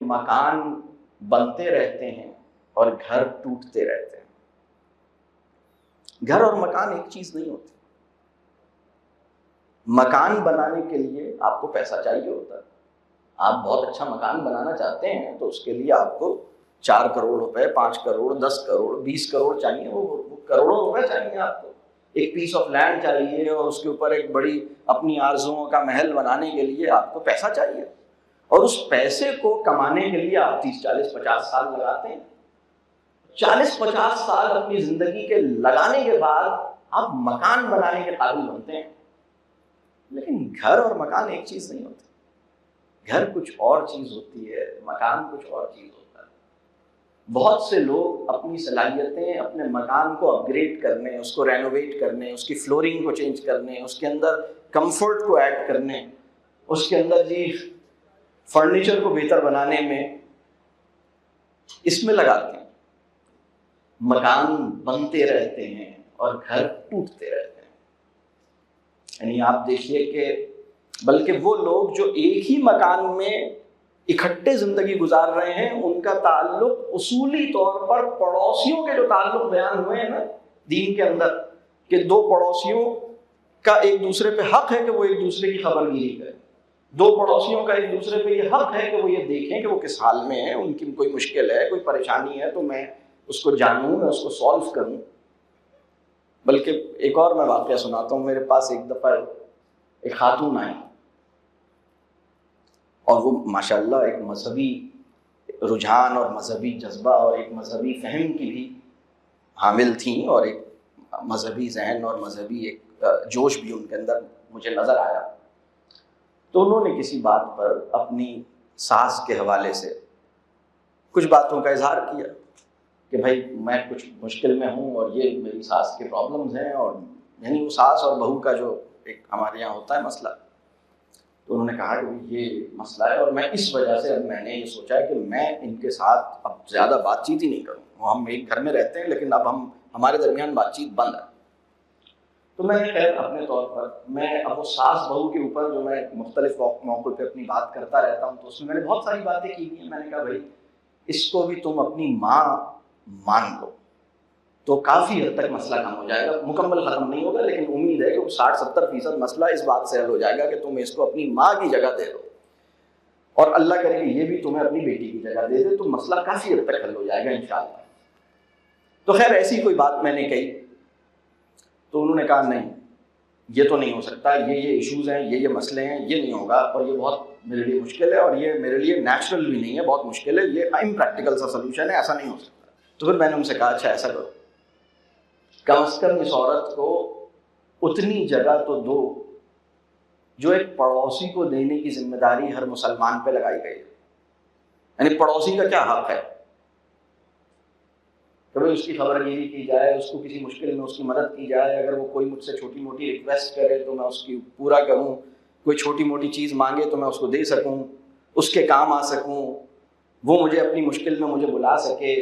مکان بنتے رہتے ہیں اور گھر ٹوٹتے رہتے ہیں۔ گھر اور مکان ایک چیز نہیں ہوتی۔ مکان بنانے کے لیے آپ کو پیسہ چاہیے ہوتا ہے۔ آپ بہت اچھا مکان بنانا چاہتے ہیں تو اس کے لیے آپ کو 4 کروڑ روپے، 5 کروڑ، 10 کروڑ، 20 کروڑ چاہیے، وہ کروڑوں روپے چاہیے آپ کو۔ ایک پیس آف لینڈ چاہیے اور اس کے اوپر ایک بڑی اپنی آرزوؤں کا محل بنانے کے لیے آپ کو پیسہ چاہیے، اور اس پیسے کو کمانے کے لیے آپ 30، 40، 50 سال لگاتے ہیں۔ 40-50 سال اپنی زندگی کے لگانے کے بعد آپ مکان بنانے کے قابل بنتے ہیں۔ لیکن گھر اور مکان ایک چیز نہیں ہوتی۔ گھر کچھ اور چیز ہوتی ہے، مکان کچھ اور چیز ہوتا ہے۔ بہت سے لوگ اپنی صلاحیتیں اپنے مکان کو اپ گریڈ کرنے، اس کو رینوویٹ کرنے، اس کی فلورنگ کو چینج کرنے، اس کے اندر کمفرٹ کو ایڈ کرنے، اس کے اندر فرنیچر کو بہتر بنانے میں، اس میں لگاتے ہیں۔ مکان بنتے رہتے ہیں اور گھر ٹوٹتے رہتے ہیں۔ یعنی آپ دیکھیے کہ بلکہ وہ لوگ جو ایک ہی مکان میں اکٹھے زندگی گزار رہے ہیں، ان کا تعلق اصولی طور پر پڑوسیوں کے جو تعلق بیان ہوئے ہیں نا دین کے اندر، کہ 2 پڑوسیوں کا ایک دوسرے پہ حق ہے کہ وہ ایک دوسرے کی خبر گیری کریں، 2 پڑوسیوں کا ایک دوسرے پہ یہ حق ہے کہ وہ یہ دیکھیں کہ وہ کس حال میں ہیں، ان کی کوئی مشکل ہے، کوئی پریشانی ہے تو میں اس کو جانوں، میں اس کو سالو کروں۔ بلکہ ایک اور میں واقعہ سناتا ہوں۔ میرے پاس ایک دفعہ ایک خاتون آئی اور وہ ماشاءاللہ ایک مذہبی رجحان اور مذہبی جذبہ اور ایک مذہبی فہم کی بھی حامل تھیں، اور ایک مذہبی ذہن اور مذہبی ایک جوش بھی ان کے اندر مجھے نظر آیا۔ تو انہوں نے کسی بات پر اپنی ساس کے حوالے سے کچھ باتوں کا اظہار کیا کہ بھائی میں کچھ مشکل میں ہوں اور یہ میری ساس کے پرابلمز ہیں، اور یعنی وہ ساس اور بہو کا جو ایک ہمارے یہاں ہوتا ہے مسئلہ۔ تو انہوں نے کہا کہ یہ مسئلہ ہے، اور میں اس وجہ سے اب میں نے یہ سوچا ہے کہ میں ان کے ساتھ اب زیادہ بات چیت ہی نہیں کروں۔ ہم ایک گھر میں رہتے ہیں لیکن اب ہمارے درمیان بات چیت بند ہے۔ تو میں نے خیر اپنے طور پر اب وہ ساس بہو کے اوپر جو میں مختلف موقع پہ اپنی بات کرتا رہتا ہوں، تو اس میں نے بہت ساری باتیں کی ہیں۔ میں نے کہا بھائی اس کو بھی تم اپنی ماں مان لو تو کافی حد تک مسئلہ کم ہو جائے گا، مکمل ختم نہیں ہوگا لیکن امید ہے کہ 60-70% مسئلہ اس بات سے حل ہو جائے گا کہ تم اس کو اپنی ماں کی جگہ دے دو، اور اللہ کرے کہ یہ بھی تمہیں اپنی بیٹی کی جگہ دے دے، تو مسئلہ کافی حد تک حل ہو جائے گا انشاءاللہ۔ تو خیر ایسی کوئی بات میں نے کہی تو انہوں نے کہا نہیں یہ تو نہیں ہو سکتا، یہ ایشوز ہیں، یہ مسئلے ہیں، یہ نہیں ہوگا، اور یہ بہت میرے لیے مشکل ہے، اور یہ میرے لیے نیچرل بھی نہیں ہے، بہت مشکل ہے، یہ امپریکٹیکل سا سلوشن ہے، ایسا نہیں ہو سکتا۔ تو پھر میں نے ان سے کہا اچھا ایسا کرو، کم از کم اس عورت کو اتنی جگہ تو دو جو ایک پڑوسی کو دینے کی ذمہ داری ہر مسلمان پہ لگائی گئی ہے۔ یعنی پڑوسی کا کیا حق ہے کہ اس کی خبر گیری کی جائے، اس کو کسی مشکل میں اس کی مدد کی جائے، اگر وہ کوئی مجھ سے چھوٹی موٹی ریکویسٹ کرے تو میں اس کی پورا کروں، کوئی چھوٹی موٹی چیز مانگے تو میں اس کو دے سکوں، اس کے کام آ سکوں، وہ مجھے اپنی مشکل میں مجھے بلا سکے،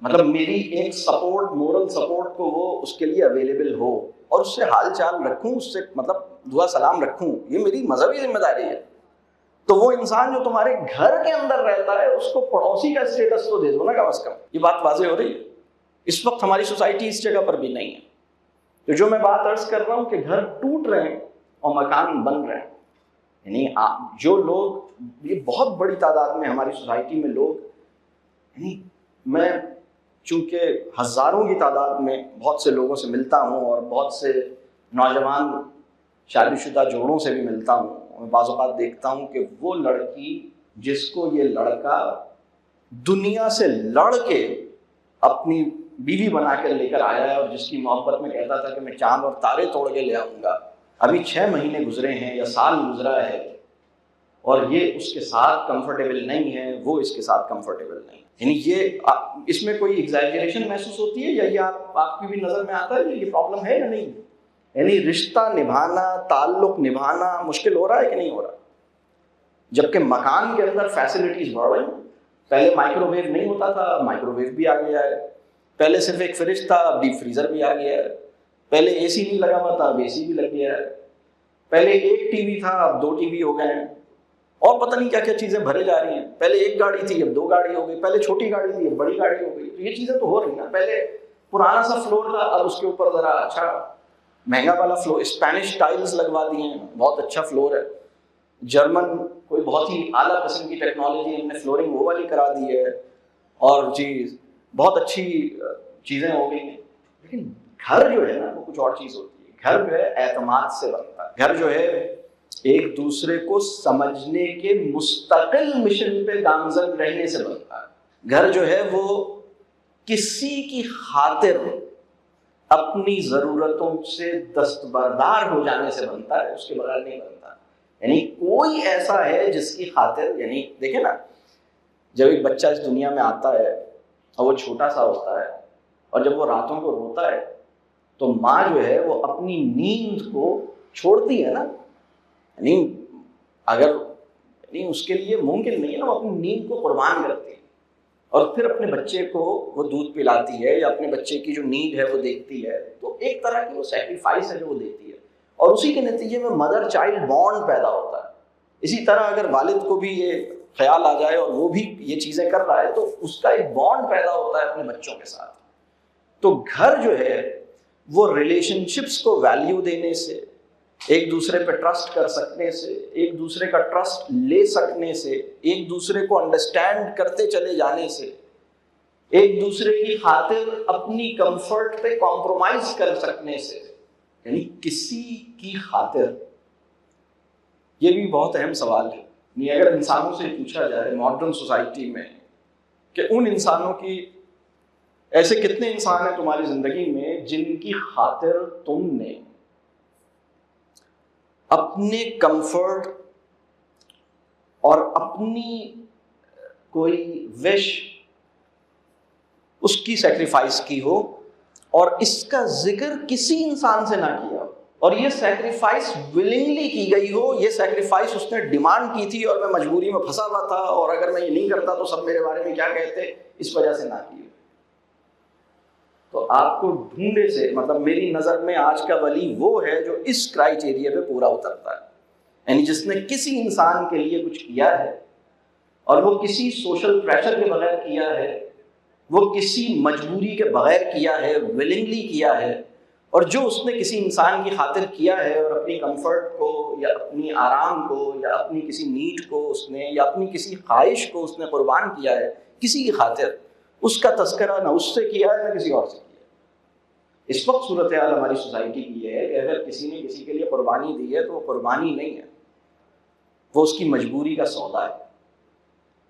مطلب میری ایک سپورٹ، مورل سپورٹ کو وہ اس کے لیے اویلیبل ہو، اور اس سے حال چال رکھوں، اس سے مطلب دعا سلام رکھوں، یہ میری مذہبی ذمہ داری ہے۔ تو وہ انسان جو تمہارے گھر کے اندر رہتا ہے اس کو پڑوسی کا اسٹیٹس تو دے دو نا کم از کم۔ یہ بات واضح ہو رہی ہے؟ اس وقت ہماری سوسائٹی اس جگہ پر بھی نہیں ہے۔ تو جو میں بات عرض کر رہا ہوں کہ گھر ٹوٹ رہے ہیں اور مکان بن رہے ہیں، یعنی جو لوگ، یہ بہت بڑی تعداد میں ہماری سوسائٹی میں لوگ، یعنی میں چونکہ ہزاروں کی تعداد میں بہت سے لوگوں سے ملتا ہوں اور بہت سے نوجوان شادی شدہ جوڑوں سے بھی ملتا ہوں، میں بعض اوقات دیکھتا ہوں کہ وہ لڑکی جس کو یہ لڑکا دنیا سے لڑ کے اپنی بیوی بنا کر لے کر آیا ہے، اور جس کی محبت میں کہتا تھا کہ میں چاند اور تارے توڑ کے لے آؤں گا، ابھی 6 مہینے گزرے ہیں یا سال گزرا ہے اور یہ اس کے ساتھ کمفرٹیبل نہیں ہے، وہ اس کے ساتھ کمفرٹیبل نہیں۔ یعنی یہ اس میں کوئی ایگزیجریشن محسوس ہوتی ہے، یا یہ آپ کی بھی نظر میں آتا ہے یہ پرابلم ہے یا نہیں؟ یعنی رشتہ نبھانا، تعلق نبھانا مشکل ہو رہا ہے کہ نہیں ہو رہا؟ جبکہ مکان کے اندر فیسلٹیز بڑھ رہی ہیں۔ پہلے مائکرو ویو نہیں ہوتا تھا، اب مائکرو ویو بھی آ گیا ہے۔ پہلے صرف ایک فریج تھا، اب ڈیپ فریزر بھی آ گیا ہے۔ پہلے اے سی نہیں لگا ہوا تھا، اب اے سی بھی لگ گیا ہے۔ پہلے ایک ٹی وی تھا، اب 2 ٹی وی ہو گئے ہیں۔ اور پتہ نہیں کیا کیا چیزیں بھرے جا رہی ہیں. پہلے ایک گاڑی تھی اب 2 گاڑی ہو گئی, پہلے چھوٹی گاڑی تھی اب بڑی گاڑی ہو گئی. تو یہ چیزیں تو ہو رہی ہیں نا. پہلے پرانا سا فلور تھا, اب اس کے اوپر ذرا اچھا مہنگا والا فلور, اسپینش ٹائلز لگوا دی ہیں, بہت اچھا فلور ہے. جرمن کوئی بہت ہی اعلیٰ قسم کی ٹیکنالوجی ہم نے فلورنگ وہ والی کرا دی ہے, اور جی بہت اچھی چیزیں ہو گئی ہیں. لیکن گھر جو ہے نا وہ کچھ اور چیز ہوتی ہے. گھر جو ہے اعتماد سے بنتا ہے. گھر جو ہے ایک دوسرے کو سمجھنے کے مستقل مشن پہ گامزن رہنے سے بنتا ہے. گھر جو ہے وہ کسی کی خاطر اپنی ضرورتوں سے دستبردار ہو جانے سے بنتا ہے, اس کے بغیر نہیں بنتا. یعنی کوئی ایسا ہے جس کی خاطر, یعنی دیکھیں نا, جب ایک بچہ اس دنیا میں آتا ہے اور وہ چھوٹا سا ہوتا ہے, اور جب وہ راتوں کو روتا ہے تو ماں جو ہے وہ اپنی نیند کو چھوڑتی ہے نا. یعنی اگر یعنی اس کے لیے ممکن نہیں ہے نا, وہ اپنی نیند کو قربان کرتی ہے اور پھر اپنے بچے کو وہ دودھ پلاتی ہے یا اپنے بچے کی جو نیڈ ہے وہ دیکھتی ہے. تو ایک طرح کی وہ سیکریفائس ہے جو وہ دیتی ہے, اور اسی کے نتیجے میں مدر چائلڈ بانڈ پیدا ہوتا ہے. اسی طرح اگر والد کو بھی یہ خیال آ جائے اور وہ بھی یہ چیزیں کر رہا ہے تو اس کا ایک بانڈ پیدا ہوتا ہے اپنے بچوں کے ساتھ. تو گھر جو ہے وہ ریلیشن شپس کو ویلیو دینے سے, ایک دوسرے پہ ٹرسٹ کر سکنے سے, ایک دوسرے کا ٹرسٹ لے سکنے سے, ایک دوسرے کو انڈرسٹینڈ کرتے چلے جانے سے, ایک دوسرے کی خاطر اپنی کمفرٹ پہ کمپرومائز کر سکنے سے, یعنی کسی کی خاطر. یہ بھی بہت اہم سوال ہے. یعنی اگر انسانوں سے پوچھا جائے ماڈرن سوسائٹی میں کہ ان انسانوں کی, ایسے کتنے انسان ہیں تمہاری زندگی میں جن کی خاطر تم نے اپنے کمفرٹ اور اپنی کوئی وش اس کی سیکریفائس کی ہو, اور اس کا ذکر کسی انسان سے نہ کیا ہو, اور یہ سیکریفائس ولنگلی کی گئی ہو, یہ سیکریفائس اس نے ڈیمانڈ کی تھی اور میں مجبوری میں پھنسا ہوا تھا, اور اگر میں یہ نہیں کرتا تو سب میرے بارے میں کیا کہتے, اس وجہ سے نہ کی ہو. تو آپ کو ڈھونڈے سے, مطلب میری نظر میں آج کا ولی وہ ہے جو اس کرائیٹیریا پہ پورا اترتا ہے. یعنی جس نے کسی انسان کے لیے کچھ کیا ہے, اور وہ کسی سوشل پریشر کے بغیر کیا ہے, وہ کسی مجبوری کے بغیر کیا ہے, ولنگلی کیا ہے, اور جو اس نے کسی انسان کی خاطر کیا ہے اور اپنی کمفرٹ کو یا اپنی آرام کو یا اپنی کسی نیڈ کو اس نے یا اپنی کسی خواہش کو اس نے قربان کیا ہے کسی کی خاطر, اس کا تذکرہ نہ اس سے کیا ہے نہ کسی اور سے کیا. اس وقت صورتحال ہماری سوسائٹی کی یہ ہے کہ اگر کسی نے کسی کے لیے قربانی دی ہے تو وہ قربانی نہیں ہے, وہ اس کی مجبوری کا سودا ہے.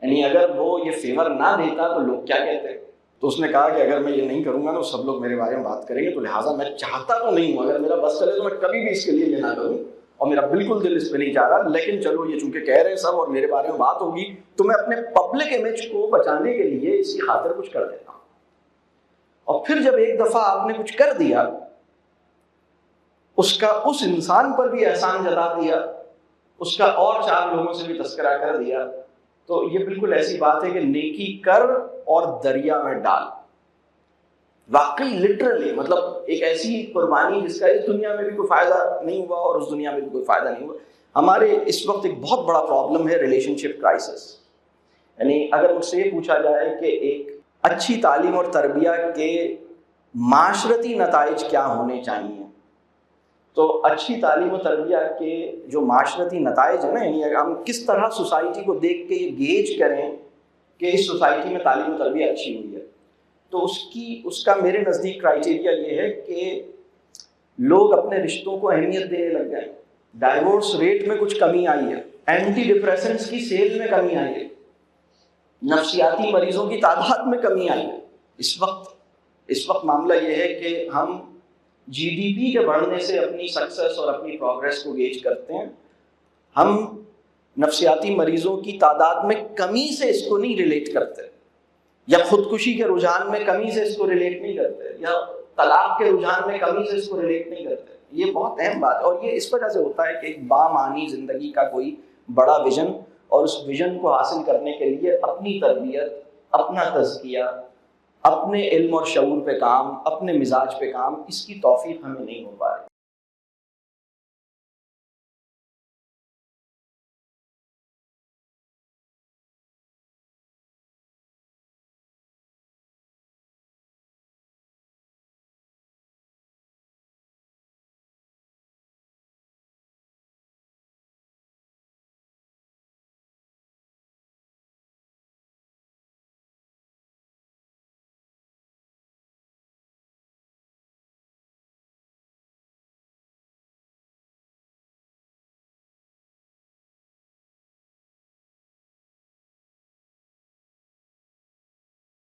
یعنی اگر وہ یہ فیور نہ دیتا تو لوگ کیا کہتے. تو اس نے کہا کہ اگر میں یہ نہیں کروں گا تو سب لوگ میرے بارے میں بات کریں گے, تو لہٰذا میں چاہتا تو نہیں ہوں, اگر میرا بس چلے تو میں کبھی بھی اس کے لیے یہ نہ کروں, اور میرا بالکل دل اس پہ نہیں چاہ رہا, لیکن چلو یہ چونکہ کہہ رہے ہیں سب اور میرے بارے میں بات ہوگی تو میں اپنے پبلک امیج کو بچانے کے لیے اس کی خاطر کچھ کر دیتا ہوں. اور پھر جب ایک دفعہ آپ نے کچھ کر دیا, اس کا اس انسان پر بھی احسان جتا دیا, اس کا اور 4 لوگوں سے بھی تذکرہ کر دیا, تو یہ بالکل ایسی بات ہے کہ نیکی کر اور دریا میں ڈال. واقعی لٹرلی مطلب ایک ایسی قربانی جس کا اس دنیا میں بھی کوئی فائدہ نہیں ہوا اور اس دنیا میں بھی کوئی فائدہ نہیں ہوا. ہمارے اس وقت ایک بہت بڑا پرابلم ہے ریلیشن شپ کرائسس. یعنی اگر مجھ سے یہ پوچھا جائے کہ ایک اچھی تعلیم اور تربیہ کے معاشرتی نتائج کیا ہونے چاہیے, تو اچھی تعلیم و تربیہ کے جو معاشرتی نتائج ہیں نا, یعنی ہم کس طرح سوسائٹی کو دیکھ کے یہ گیج کریں کہ اس سوسائٹی میں تعلیم و تربیت اچھی ہوئی ہے, تو اس کا میرے نزدیک کرائیٹیریا یہ ہے کہ لوگ اپنے رشتوں کو اہمیت دینے لگ گئے. ڈائیورس ریٹ میں کچھ کمی آئی ہے, اینٹی ڈپریسنٹس کی سیل میں کمی آئی ہے, نفسیاتی مریضوں کی تعداد میں کمی آئی ہے. اس وقت معاملہ یہ ہے کہ ہم جی ڈی پی کے بڑھنے سے اپنی سکسیس اور اپنی پروگریس کو گیج کرتے ہیں, ہم نفسیاتی مریضوں کی تعداد میں کمی سے اس کو نہیں ریلیٹ کرتے, یا خودکشی کے رجحان میں کمی سے اس کو ریلیٹ نہیں کرتے, یا طلاق کے رجحان میں کمی سے اس کو ریلیٹ نہیں کرتے. یہ بہت اہم بات ہے, اور یہ اس وجہ سے ہوتا ہے کہ ایک بامعنی زندگی کا کوئی بڑا ویژن, اور اس ویژن کو حاصل کرنے کے لیے اپنی تربیت, اپنا تزکیہ, اپنے علم اور شعور پہ کام, اپنے مزاج پہ کام, اس کی توفیق ہمیں نہیں ہو پا رہی.